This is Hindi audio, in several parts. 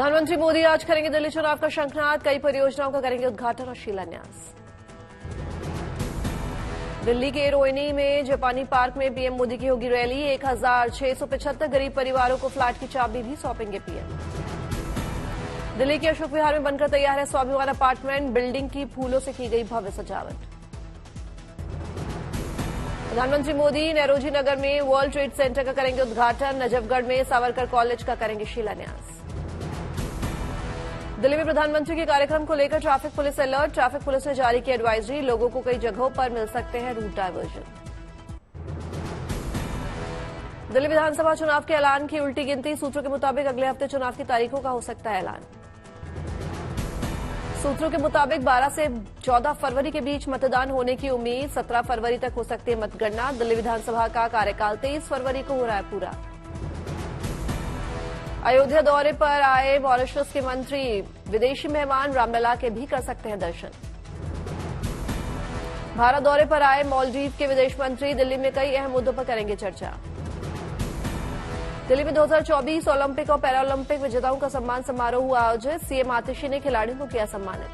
प्रधानमंत्री मोदी आज करेंगे दिल्ली चुनाव का शंखनाद, कई परियोजनाओं का करेंगे उद्घाटन और शिलान्यास। दिल्ली के रोहिणी में जापानी पार्क में पीएम मोदी की होगी रैली, 1675 गरीब परिवारों को फ्लैट की चाबी भी सौंपेंगे पीएम। दिल्ली के अशोक विहार में बनकर तैयार है स्वाभिमान अपार्टमेंट, बिल्डिंग की फूलों से की गई भव्य सजावट। प्रधानमंत्री मोदी नरोजी नगर में वर्ल्ड ट्रेड सेंटर का करेंगे उद्घाटन, नजफगढ़ में सावरकर कॉलेज का करेंगे शिलान्यास। दिल्ली में प्रधानमंत्री के कार्यक्रम को लेकर traffic police alert, traffic police ने जारी की एडवाइजरी, लोगों को कई जगहों पर मिल सकते हैं रूट डायवर्जन। दिल्ली विधानसभा चुनाव के ऐलान की उल्टी गिनती, सूत्रों के मुताबिक अगले हफ्ते चुनाव की तारीखों का हो सकता है ऐलान। सूत्रों के मुताबिक 12 से 14 फरवरी के बीच मतदान होने की उम्मीद, 17 फरवरी तक हो सकती है मतगणना। दिल्ली विधानसभा का कार्यकाल 23 फरवरी को हो रहा है पूरा। अयोध्या दौरे पर आए मॉरिशस के मंत्री, विदेशी मेहमान रामलला के भी कर सकते हैं दर्शन। भारत दौरे पर आए मालदीव के विदेश मंत्री, दिल्ली में कई अहम मुद्दों पर करेंगे चर्चा। दिल्ली में 2024 ओलंपिक और पैरालंपिक विजेताओं का सम्मान समारोह हुआ आयोजित, सीएम आतिशी ने खिलाड़ियों को किया सम्मानित।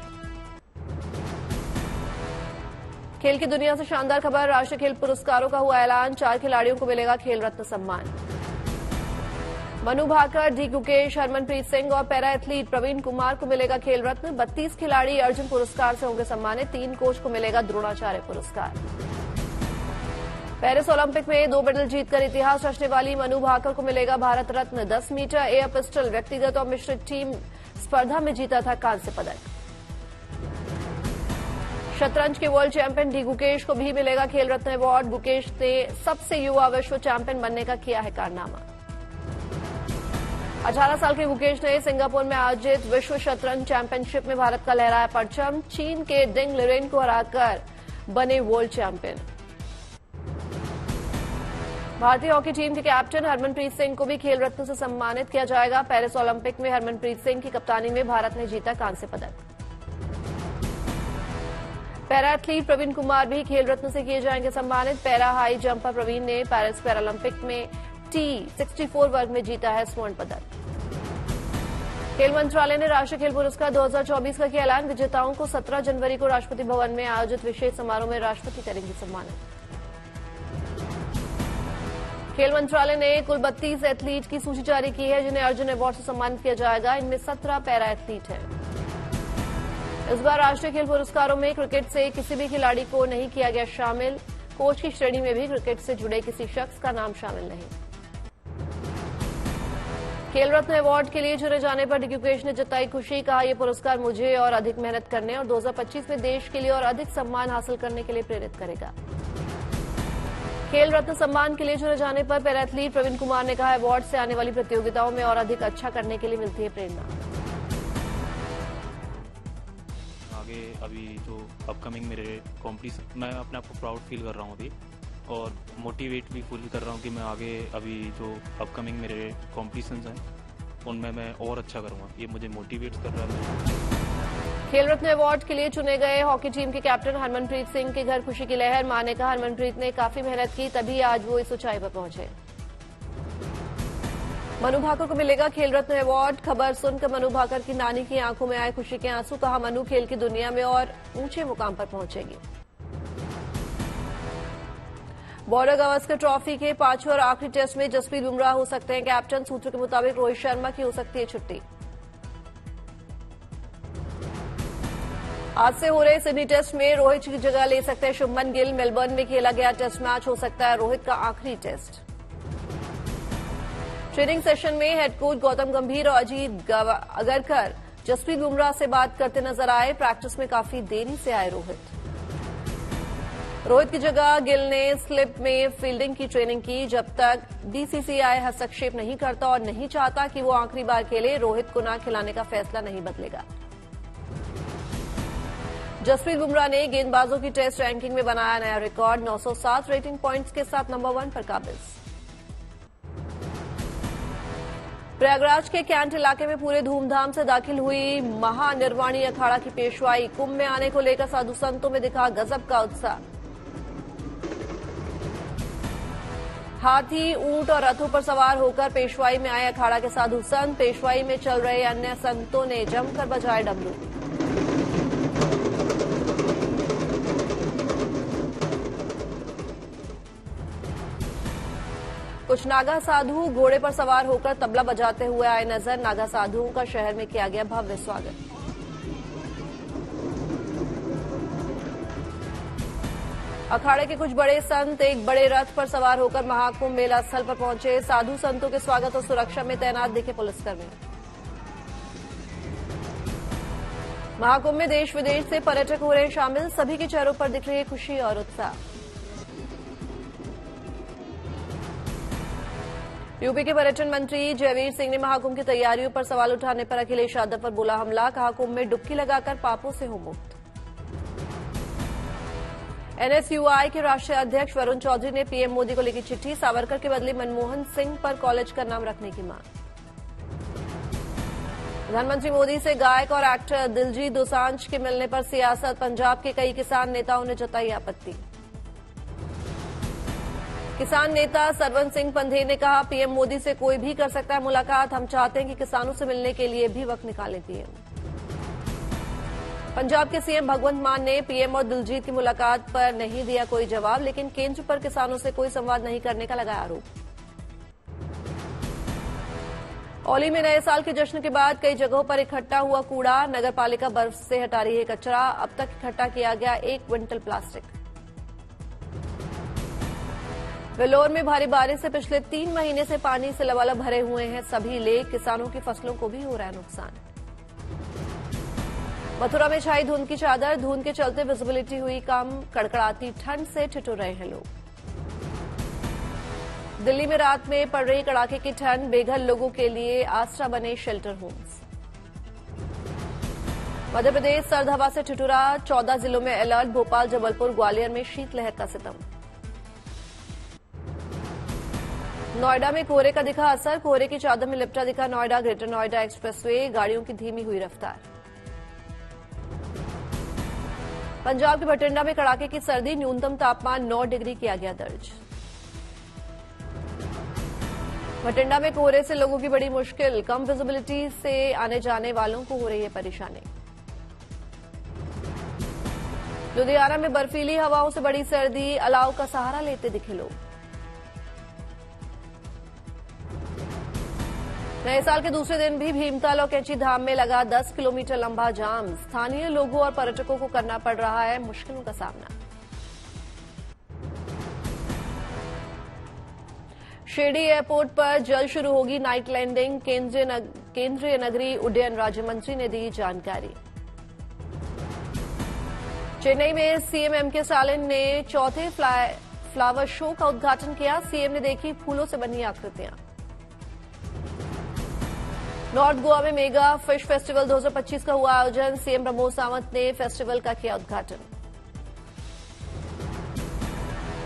खेल की दुनिया से शानदार खबर, राष्ट्रीय खेल पुरस्कारों का हुआ ऐलान, 4 खिलाड़ियों को मिलेगा खेल रत्न सम्मान। मनु भाकर, डी गुकेश, हरमनप्रीत सिंह और पैरा एथलीट प्रवीण कुमार को मिलेगा खेल रत्न। 32 खिलाड़ी अर्जुन पुरस्कार से होंगे सम्मानित, 3 कोच को मिलेगा द्रोणाचार्य पुरस्कार। पेरिस ओलंपिक में 2 मेडल जीतकर इतिहास रचने वाली मनु भाकर को मिलेगा Bharat Ratna. 10 metre air pistol व्यक्तिगत और मिश्रित टीम स्पर्धा में जीता था कांस्य पदक। शतरंज के वर्ल्ड चैंपियन डी गुकेश को भी मिलेगा खेल रत्न अवार्ड, गुकेश ने सबसे युवा विश्व चैंपियन बनने का किया है कारनामा। 18 साल के गुकेश ने सिंगापुर में आयोजित विश्व शतरंज चैंपियनशिप में भारत का लहराया परचम, चीन के डिंग लिरेन को हराकर बने वर्ल्ड चैंपियन। भारतीय हॉकी टीम के कैप्टन हरमनप्रीत सिंह को भी खेल रत्न से सम्मानित किया जाएगा। पेरिस ओलंपिक में हरमनप्रीत सिंह की कप्तानी में भारत ने जीता कांस्य पदक। पैरा एथलीट प्रवीण कुमार भी खेल रत्न से किए जाएंगे सम्मानित। पैरा हाई जंपर प्रवीण ने पेरिस पैरालंपिक में T64 वर्ग में जीता है स्वर्ण पदक। खेल मंत्रालय ने राष्ट्रीय खेल पुरस्कार 2024 का किया ऐलान, विजेताओं को 17 जनवरी को राष्ट्रपति भवन में आयोजित विशेष समारोह में राष्ट्रपति करेंगे सम्मानित। खेल मंत्रालय ने कुल 32 एथलीट की सूची जारी की है जिन्हें अर्जुन अवार्ड से सम्मानित किया जाएगा, इनमें 17 पैरा एथलीट हैं। इस बार राष्ट्रीय खेल पुरस्कारों में क्रिकेट से किसी भी खिलाड़ी को नहीं किया गया शामिल, कोच की श्रेणी में भी क्रिकेट से जुड़े किसी शख्स का नाम शामिल नहीं। खेल रत्न अवार्ड के लिए चुने जाने पर डी गुकेश ने जताई खुशी, कहा यह पुरस्कार मुझे और अधिक मेहनत करने और 2025 में देश के लिए और अधिक सम्मान हासिल करने के लिए प्रेरित करेगा। खेल रत्न सम्मान के लिए चुने जाने पर पैरा एथलीट प्रवीण कुमार ने कहा, अवार्ड से आने वाली प्रतियोगिताओं में और अधिक अच्छा करने के लिए मिलती है प्रेरणा। आगे अभी जो अपकमिंग मेरे कॉम्पिटिशन, मैं अपने आप को प्राउड फील कर रहा हूँ अभी और मोटिवेट भी फुल कर रहा हूँ कि मैं आगे अभी जो अपकमिंग मेरे कॉम्पिटिशन्स हैं उनमें मैं और अच्छा करूँगा, ये मुझे मोटिवेट कर रहा है। खेल रत्न अवार्ड के लिए चुने गए हॉकी टीम के कैप्टन हरमनप्रीत सिंह के घर खुशी की लहर, मां ने कहा हरमनप्रीत ने काफी मेहनत की तभी आज वो इस ऊंचाई पर पहुंचे। मनु भाकर को मिलेगा खेल रत्न अवार्ड, खबर सुनकर मनु भाकर की नानी की आंखों में आए खुशी के आंसू, कहा मनु खेल की दुनिया में और ऊंचे मुकाम पर पहुंचेगी। बॉर्डर गावस्कर ट्रॉफी के 5वें और आखिरी टेस्ट में जसप्रीत बुमराह हो सकते हैं कैप्टन, सूत्रों के मुताबिक रोहित शर्मा की हो सकती है छुट्टी। आज से हो रहे सिडनी टेस्ट में रोहित की जगह ले सकते हैं शुभमन गिल, मेलबर्न में खेला गया टेस्ट मैच हो सकता है रोहित का आखिरी टेस्ट। ट्रेनिंग सेशन में हेड कोच गौतम गंभीर और अजीत अगरकर जसप्रीत बुमराह से बात करते नजर आए, प्रैक्टिस में काफी देरी से आए रोहित की जगह गिल ने स्लिप में फील्डिंग की ट्रेनिंग की। जब तक बीसीसीआई हस्तक्षेप नहीं करता और नहीं चाहता कि वो आखिरी बार खेले, रोहित को न खिलाने का फैसला नहीं बदलेगा। जसप्रीत बुमराह ने गेंदबाजों की टेस्ट रैंकिंग में बनाया नया रिकॉर्ड, 907 रेटिंग पॉइंट्स के साथ नंबर 1 पर काबिज। प्रयागराज के कैंट इलाके में पूरे धूमधाम से दाखिल हुई महानिर्वाणी अखाड़ा की पेशवाई, कुंभ में आने को लेकर साधु संतों में दिखा गजब का उत्साह। हाथी, ऊंट और रथों पर सवार होकर पेशवाई में आए अखाड़ा के साधु संत। पेशवाई में चल रहे अन्य संतों ने जमकर बजाए डमरू। कुछ नागा साधु घोड़े पर सवार होकर तबला बजाते हुए आए नजर। नागा साधुओं का शहर में किया गया भव्य स्वागत। अखाड़े के कुछ बड़े संत एक बड़े रथ पर सवार होकर महाकुंभ मेला स्थल पर पहुंचे। साधु संतों के स्वागत और सुरक्षा में तैनात दिखे पुलिसकर्मी। महाकुंभ में देश विदेश से पर्यटक हो रहे हैं शामिल। सभी के चेहरों पर दिख रही है खुशी और उत्साह। यूपी के पर्यटन मंत्री जयवीर सिंह ने महाकुंभ की तैयारियों पर सवाल उठाने पर अखिलेश यादव पर बोला हमला। कहा कुंभ में डुबकी लगाकर पापों से हो मुक्त। एनएसयूआई के राष्ट्रीय अध्यक्ष वरुण चौधरी ने पीएम मोदी को लिखी चिट्ठी। सावरकर के बदले मनमोहन सिंह पर कॉलेज का नाम रखने की मांग। प्रधानमंत्री मोदी से गायक और एक्टर दिलजीत दोसांझ के मिलने पर सियासत। पंजाब के कई किसान नेताओं ने जताई आपत्ति। किसान नेता सरवन सिंह पंधे ने कहा पीएम मोदी से कोई भी कर सकता है मुलाकात। हम चाहते हैं कि किसानों से मिलने के लिए भी वक्त निकालें पीएम। पंजाब के सीएम भगवंत मान ने पीएम और दिलजीत की मुलाकात पर नहीं दिया कोई जवाब, लेकिन केंद्र पर किसानों से कोई संवाद नहीं करने का लगाया आरोप। औली में नए साल के जश्न के बाद कई जगहों पर इकट्ठा हुआ कूड़ा। नगर पालिका बर्फ से हटा रही है कचरा। अब तक इकट्ठा किया गया 1 क्विंटल प्लास्टिक। वेल्लोर में भारी बारिश से पिछले 3 महीने से पानी से लबालब भरे हुए हैं सभी लेक। किसानों की फसलों को भी हो रहा है नुकसान। मथुरा में छाई धुंध की चादर। धुंध के चलते विजिबिलिटी हुई कम। कड़कड़ाती ठंड से ठिठुर रहे हैं लोग। दिल्ली में रात में पड़ रही कड़ाके की ठंड। बेघर लोगों के लिए आसरा बने शेल्टर होम्स। मध्य प्रदेश सर्द हवा से ठिठुरा। 14 जिलों में अलर्ट। भोपाल, जबलपुर, ग्वालियर में शीतलहर का सितम। नोएडा में कोहरे का दिखा असर। कोहरे की चादर में लिपटा दिखा नोएडा। Greater Noida expressway. गाड़ियों की धीमी हुई रफ्तार। पंजाब के बठिंडा में कड़ाके की सर्दी। न्यूनतम तापमान 9 डिग्री किया गया दर्ज। बठिंडा में कोहरे से लोगों की बड़ी मुश्किल। कम विजिबिलिटी से आने जाने वालों को हो रही है परेशानी। लुधियाना में बर्फीली हवाओं से बड़ी सर्दी। अलाव का सहारा लेते दिखे लोग। नए साल के दूसरे दिन भी भीमताल और कैंची धाम में लगा 10 किलोमीटर लंबा जाम। स्थानीय लोगों और पर्यटकों को करना पड़ रहा है मुश्किलों का सामना। शिरडी एयरपोर्ट पर जल्द शुरू होगी नाइट लैंडिंग। केंद्रीय नगरीय उड्डयन राज्य मंत्री ने दी जानकारी। चेन्नई में सीएम एमके स्टालिन ने चौथे फ्लावर शो का उद्घाटन किया। सीएम ने देखी फूलों से बनी आकृतियां। नॉर्थ गोवा में मेगा फिश फेस्टिवल 2025 का हुआ आयोजन। सीएम प्रमोद सावंत ने फेस्टिवल का किया उद्घाटन।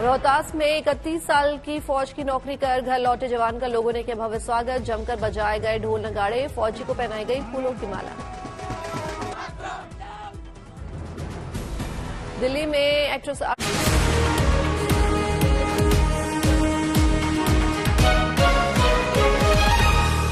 रोहतास में 31 साल की फौज की नौकरी कर घर लौटे जवान का लोगों ने किया भव्य स्वागत। जमकर बजाए गए ढोल नगाड़े। फौजी को पहनाई गई फूलों की माला। दिल्ली में एक्ट्रेस